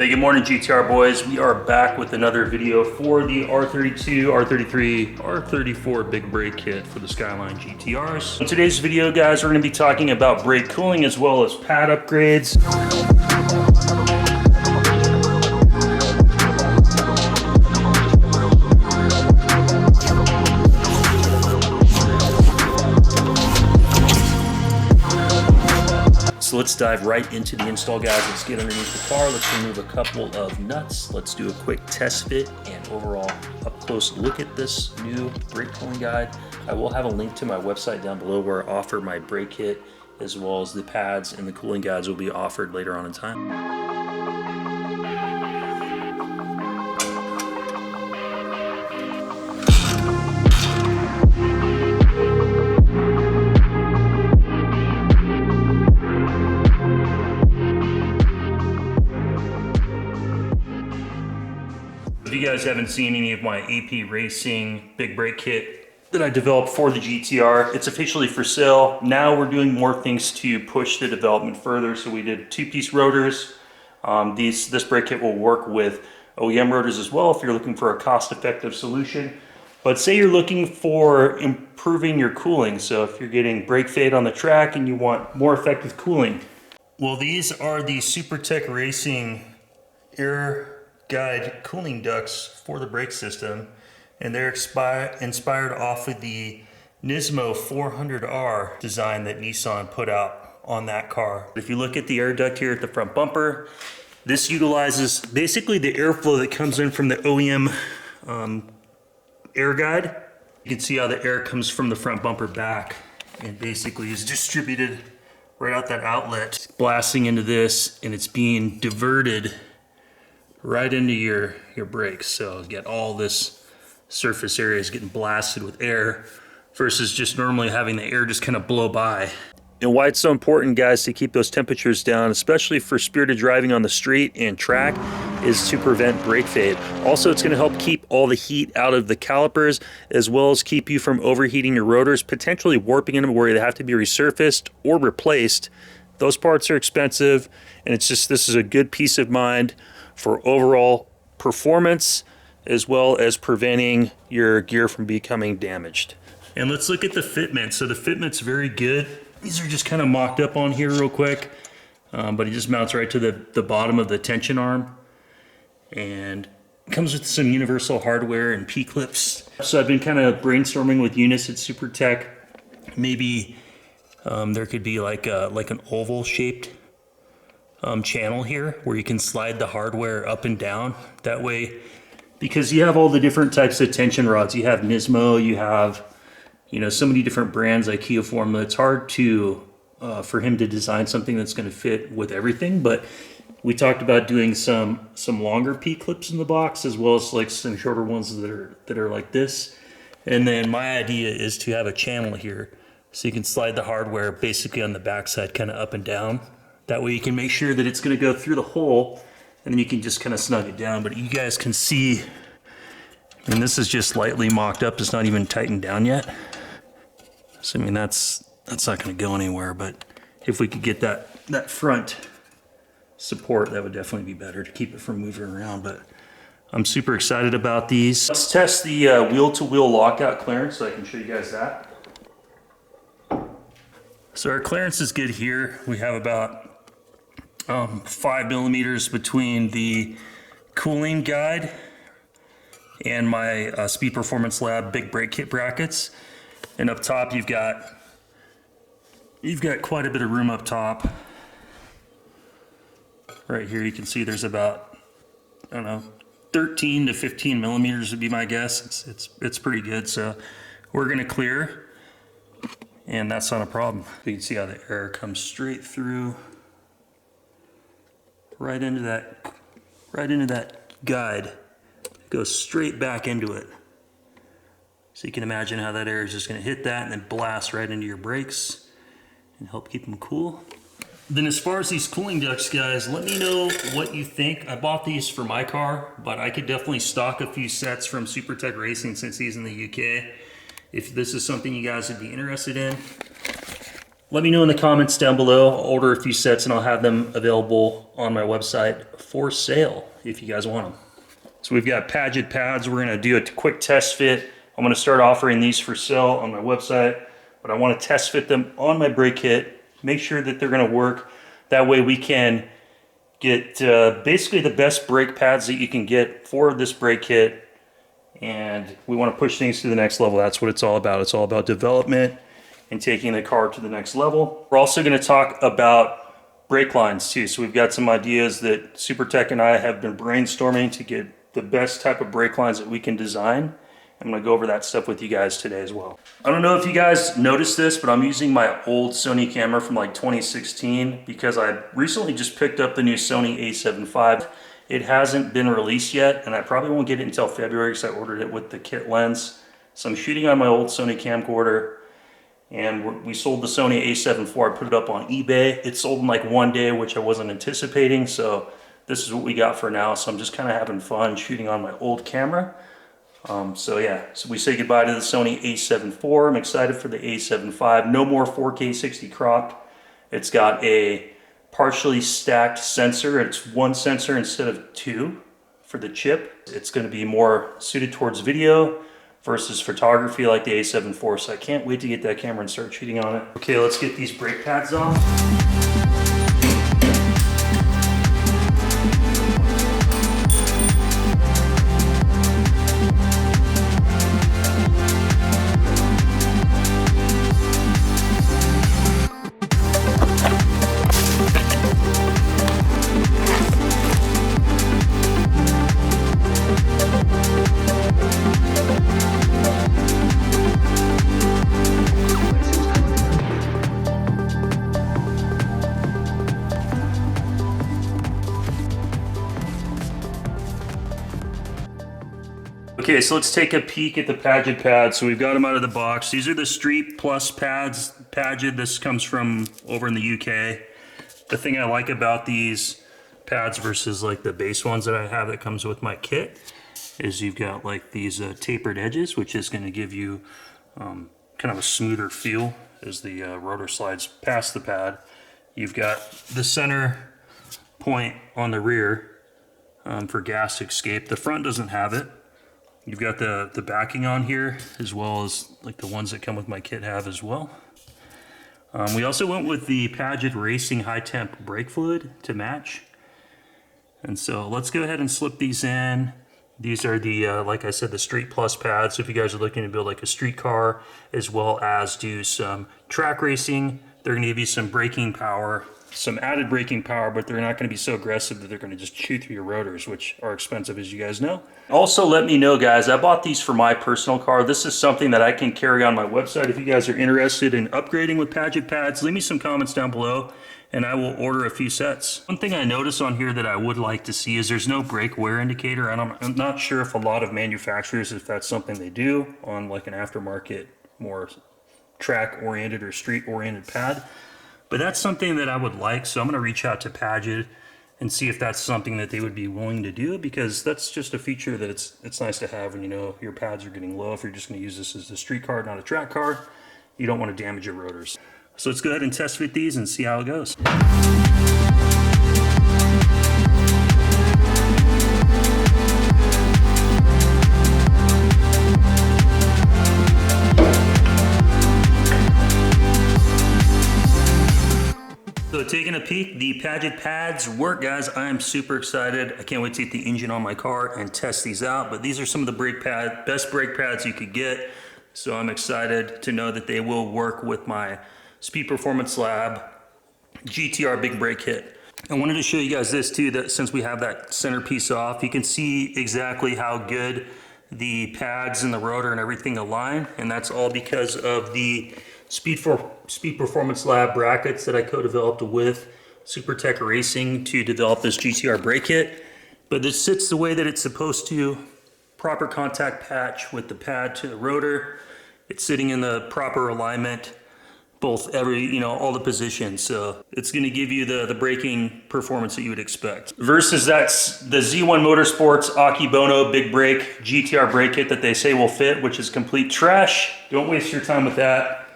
Hey, good morning GTR boys. We are back with another video for the R32, R33, R34 big brake kit for the Skyline GTRs. In today's video, guys, we're going to be talking about brake cooling as well as pad upgrades. So let's dive right into the install, guys. Let's get underneath the car. Let's remove a couple of nuts. Let's do a quick test fit and overall up close look at this new brake cooling guide. I will have a link to my website down below where I offer my brake kit as well as the pads, and the cooling guides will be offered later on in time. If you guys haven't seen any of my AP Racing big brake kit that I developed for the GTR, it's officially for sale. Now we're doing more things to push the development further. So we did two-piece rotors. This brake kit will work with OEM rotors as well if you're looking for a cost-effective solution. But say you're looking for improving your cooling. So if you're getting brake fade on the track and you want more effective cooling. Well, these are the SuperTech Racing Air Guide cooling ducts for the brake system, and they're inspired off of the Nismo 400R design that Nissan put out on that car. If you look at the air duct here at the front bumper, this utilizes basically the airflow that comes in from the OEM air guide. You can see how the air comes from the front bumper back and basically is distributed right out that outlet. It's blasting into this, and it's being diverted right into your brakes. So get all this surface area is getting blasted with air versus just normally having the air just kind of blow by. And why it's so important, guys, to keep those temperatures down, especially for spirited driving on the street and track, is to prevent brake fade. Also, it's going to help keep all the heat out of the calipers, as well as keep you from overheating your rotors, potentially warping them where they have to be resurfaced or replaced. Those parts are expensive, and it's just, this is a good peace of mind for overall performance, as well as preventing your gear from becoming damaged. And let's look at the fitment. So the fitment's very good. These are just kind of mocked up on here real quick, but it just mounts right to the bottom of the tension arm, and comes with some universal hardware and P-clips. So I've been kind of brainstorming with Eunice at SuperTech. Maybe there could be like an oval shaped channel here where you can slide the hardware up and down. That way, because you have all the different types of tension rods. You have Nismo, you have, so many different brands like Formula. It's hard to for him to design something that's going to fit with everything. But we talked about doing some longer P-clips in the box, as well as like some shorter ones that are like this. And then my idea is to have a channel here, so you can slide the hardware basically on the backside, kind of up and down. That way you can make sure that it's going to go through the hole, and then you can just kind of snug it down. But you guys can see, and this is just lightly mocked up. It's not even tightened down yet. So I mean, that's not going to go anywhere. But if we could get that front support, that would definitely be better to keep it from moving around. But I'm super excited about these. Let's test the wheel-to-wheel lockout clearance, so I can show you guys that. So our clearance is good here. We have about 5 millimeters between the cooling guide and my Speed Performance Lab big brake kit brackets. And up top, you've got quite a bit of room up top. Right here, you can see there's about, 13 to 15 millimeters would be my guess. It's pretty good. So we're gonna clear, and that's not a problem. You can see how the air comes straight through, right into that guide. It goes straight back into it. So you can imagine how that air is just going to hit that and then blast right into your brakes and help keep them cool. Then as far as these cooling ducts, guys, let me know what you think. I bought these for my car, but I could definitely stock a few sets from SuperTech Racing since he's in the UK. If this is something you guys would be interested in. Let me know in the comments down below. I'll order a few sets and I'll have them available on my website for sale if you guys want them. So we've got Padid pads. We're gonna do a quick test fit. I'm gonna start offering these for sale on my website, but I wanna test fit them on my brake kit, make sure that they're gonna work. That way we can get basically the best brake pads that you can get for this brake kit. And we wanna push things to the next level. That's what it's all about. It's all about development and taking the car to the next level. We're also gonna talk about brake lines too. So we've got some ideas that SuperTech and I have been brainstorming to get the best type of brake lines that we can design. I'm gonna go over that stuff with you guys today as well. I don't know if you guys noticed this, but I'm using my old Sony camera from like 2016 because I recently just picked up the new Sony a7 IV. It hasn't been released yet, and I probably won't get it until February because I ordered it with the kit lens. So I'm shooting on my old Sony camcorder, and we sold the Sony a7 IV. I put it up on eBay. It sold in like one day, which I wasn't anticipating. So this is what we got for now. So I'm just kind of having fun shooting on my old camera. So we say goodbye to the Sony a7 IV. I'm excited for the a7 V. No more 4K 60 cropped. It's got a partially stacked sensor. It's one sensor instead of two for the chip. It's going to be more suited towards video versus photography like the a7 IV. So I can't wait to get that camera and start shooting on it. Okay, let's get these brake pads off. Okay, so let's take a peek at the Padid pads. So we've got them out of the box. These are the Street Plus pads. Padid, this comes from over in the UK. The thing I like about these pads versus like the base ones that I have that comes with my kit is you've got like these tapered edges, which is going to give you kind of a smoother feel as the rotor slides past the pad. You've got the center point on the rear for gas escape. The front doesn't have it. You've got the backing on here, as well as like the ones that come with my kit have as well. We also went with the Padid Racing high temp brake fluid to match. And so let's go ahead and slip these in. These are the, like I said, the Street Plus pads. So if you guys are looking to build like a street car, as well as do some track racing, they're gonna give you some braking power, some added braking power, but they're not going to be so aggressive that they're going to just chew through your rotors, which are expensive, as you guys know. Also, let me know, guys, I bought these for my personal car. This is something that I can carry on my website. If you guys are interested in upgrading with Padid pads, leave me some comments down below and I will order a few sets. One thing I noticed on here that I would like to see is there's no brake wear indicator, and I'm not sure if a lot of manufacturers, if that's something they do on like an aftermarket, more track-oriented or street-oriented pad. But that's something that I would like, so I'm going to reach out to Padid and see if that's something that they would be willing to do, because that's just a feature that it's nice to have when you know your pads are getting low. If you're just going to use this as a street car, not a track car, you don't want to damage your rotors. So let's go ahead and test fit these and see how it goes. So taking a peek, the Padid pads work, guys. I am super excited. I can't wait to get the engine on my car and test these out. But these are some of the best brake pads you could get. So I'm excited to know that they will work with my Speed Performance Lab GTR big brake kit. I wanted to show you guys this too, that since we have that centerpiece off, you can see exactly how good the pads and the rotor and everything align. And that's all because of the Speed Performance Lab brackets that I co-developed with SuperTech Racing to develop this GTR brake kit. But this sits the way that it's supposed to. Proper contact patch with the pad to the rotor. It's sitting in the proper alignment, both all the positions. So it's going to give you the braking performance that you would expect. Versus that's the Z1 Motorsports Akibono big brake GTR brake kit that they say will fit, which is complete trash. Don't waste your time with that.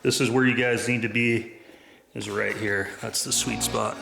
This is where you guys need to be is right here. That's the sweet spot.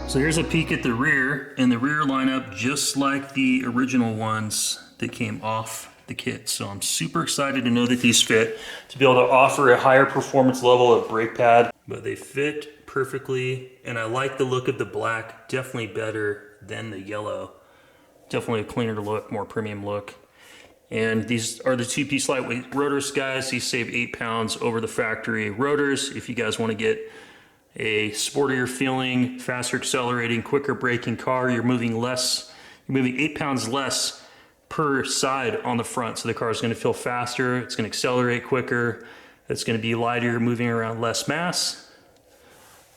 So here's a peek at the rear, and the rear line up just like the original ones that came off the kit. So I'm super excited to know that these fit, to be able to offer a higher performance level of brake pad. But they fit perfectly, and I like the look of the black, definitely better than the yellow. Definitely a cleaner look, more premium look. And these are the two-piece lightweight rotors, guys. These save 8 pounds over the factory rotors. If you guys want to get a sportier feeling, faster accelerating, quicker braking car, you're moving 8 pounds less per side on the front. So the car is going to feel faster, it's going to accelerate quicker, it's going to be lighter, moving around less mass.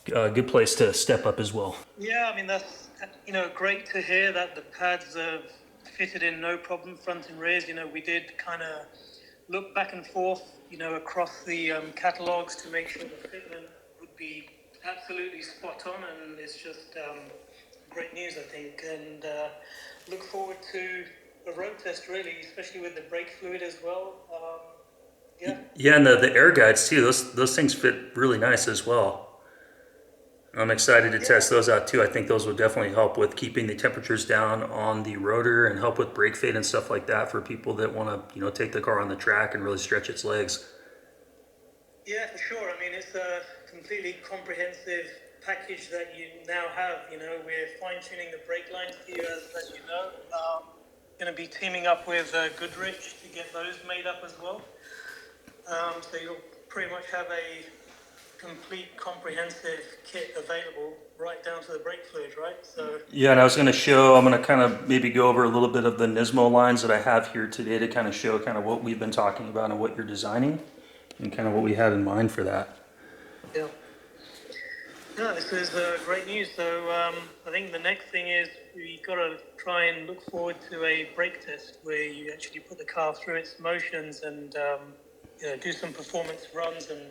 Good place to step up as well. Yeah, I mean, that's, great to hear that the pads have fitted in no problem, front and rears. We did kind of look back and forth, across the catalogs to make sure the fitment would be absolutely spot on, and it's just great news, I think, and look forward to a road test, really, especially with the brake fluid as well. Yeah, and the air guides too, those things fit really nice as well. I'm excited to test those out too. I think those will definitely help with keeping the temperatures down on the rotor and help with brake fade and stuff like that for people that want to, take the car on the track and really stretch its legs. Yeah, for sure. I mean, it's a completely comprehensive package that you now have. We're fine-tuning the brake lines for you, as you know. Going to be teaming up with Goodrich to get those made up as well. So you'll pretty much have a complete comprehensive kit available right down to the brake fluid, right? So yeah, and I was going to show, I'm going to kind of maybe go over a little bit of the Nismo lines that I have here today to kind of show kind of what we've been talking about and what you're designing and kind of what we had in mind for that. Yeah. No, this is great news. So I think the next thing is we got to try and look forward to a brake test where you actually put the car through its motions and do some performance runs and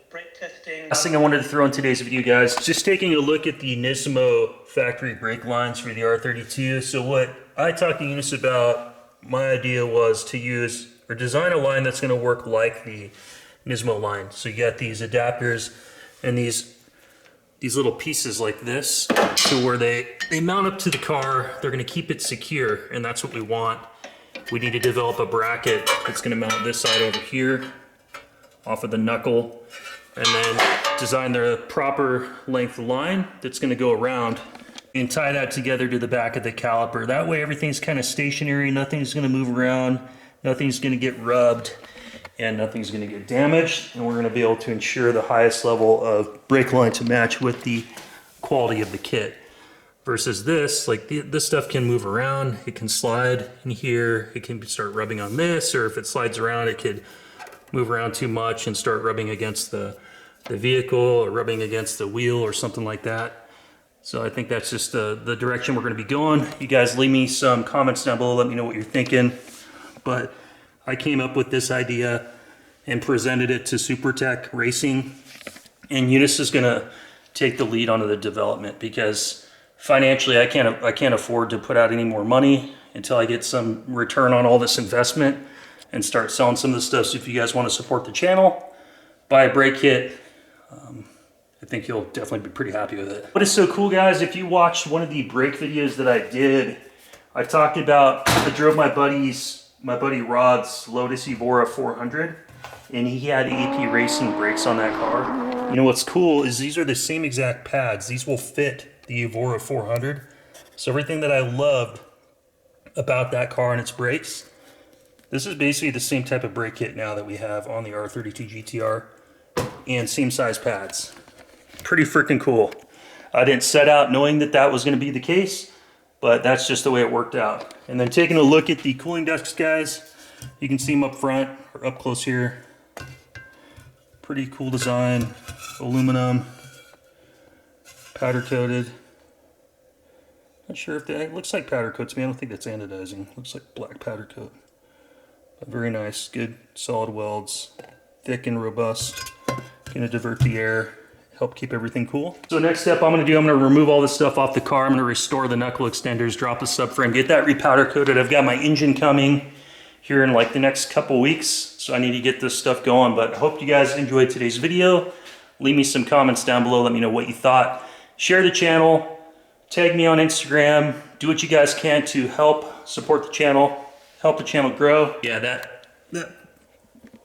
brake testing. Last thing I wanted to throw in today's video, guys, just taking a look at the Nismo factory brake lines for the R32. So what I talked to Eunice about, my idea was to use or design a line that's going to work like the Nismo line. So you got these adapters and these little pieces like this to where they mount up to the car. They're going to keep it secure, and that's what we want. We need to develop a bracket that's going to mount this side over here off of the knuckle, and then design the proper length line that's going to go around and tie that together to the back of the caliper. That way everything's kind of stationary, nothing's going to move around, nothing's going to get rubbed, and nothing's going to get damaged, and we're going to be able to ensure the highest level of brake line to match with the quality of the kit. Versus this, like this stuff can move around, it can slide in here, it can start rubbing on this, or if it slides around it could move around too much and start rubbing against the vehicle or rubbing against the wheel or something like that. So I think that's just the direction we're going to be going. You guys leave me some comments down below, let me know what you're thinking. But I came up with this idea and presented it to SuperTech Racing, and Eunice is going to take the lead onto the development because financially I can't afford to put out any more money until I get some return on all this investment and start selling some of the stuff. So if you guys want to support the channel, buy a brake kit. I think you'll definitely be pretty happy with it. What is so cool, guys, if you watched one of the brake videos that I did, I talked about, I drove my buddy Rod's Lotus Evora 400, and he had AP Racing brakes on that car. You know what's cool is these are the same exact pads. These will fit the Evora 400. So everything that I loved about that car and its brakes, this is basically the same type of brake kit now that we have on the R32 GTR, and same size pads. Pretty freaking cool. I didn't set out knowing that that was going to be the case, but that's just the way it worked out. And then taking a look at the cooling ducts, guys, you can see them up front or up close here. Pretty cool design, aluminum. Powder coated. Not sure if that, it looks like powder coat to me. I don't think that's anodizing. Looks like black powder coat. But very nice, good solid welds, thick and robust. Gonna divert the air, help keep everything cool. So next step I'm gonna remove all this stuff off the car. I'm gonna restore the knuckle extenders, drop the subframe, get that repowder coated. I've got my engine coming here in like the next couple weeks, so I need to get this stuff going. But I hope you guys enjoyed today's video. Leave me some comments down below, let me know what you thought. Share the channel, tag me on Instagram, do what you guys can to help support the channel, help the channel grow. Yeah, that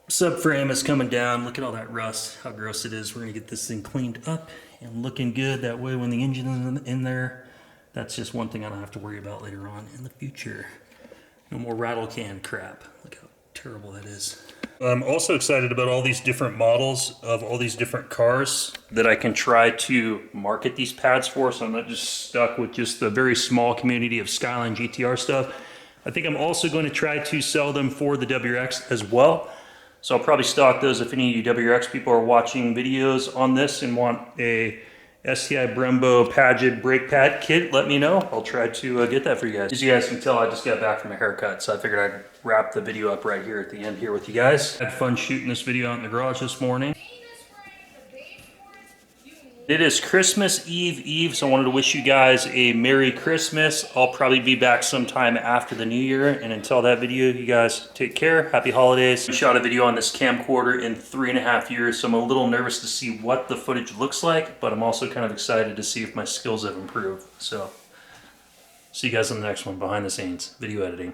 subframe is coming down. Look at all that rust, how gross it is. We're gonna get this thing cleaned up and looking good. That way when the engine is in there, that's just one thing I don't have to worry about later on in the future. No more rattle can crap. Look how terrible that is. I'm also excited about all these different models of all these different cars that I can try to market these pads for, so I'm not just stuck with just the very small community of Skyline GTR stuff. I think I'm also going to try to sell them for the WRX as well. So I'll probably stock those. If any of you WRX people are watching videos on this and want a STI Brembo Padid brake pad kit, let me know. I'll try to get that for you guys. As you guys can tell, I just got back from a haircut, so I figured I'd wrap the video up right here at the end here with you guys. Had fun shooting this video out in the garage this morning. It is Christmas Eve, so I wanted to wish you guys a Merry Christmas. I'll probably be back sometime after the new year, and until that video, you guys take care. Happy holidays. I shot a video on this camcorder in 3.5 years, so I'm a little nervous to see what the footage looks like, but I'm also kind of excited to see if my skills have improved. So, see you guys on the next one, behind the scenes, video editing.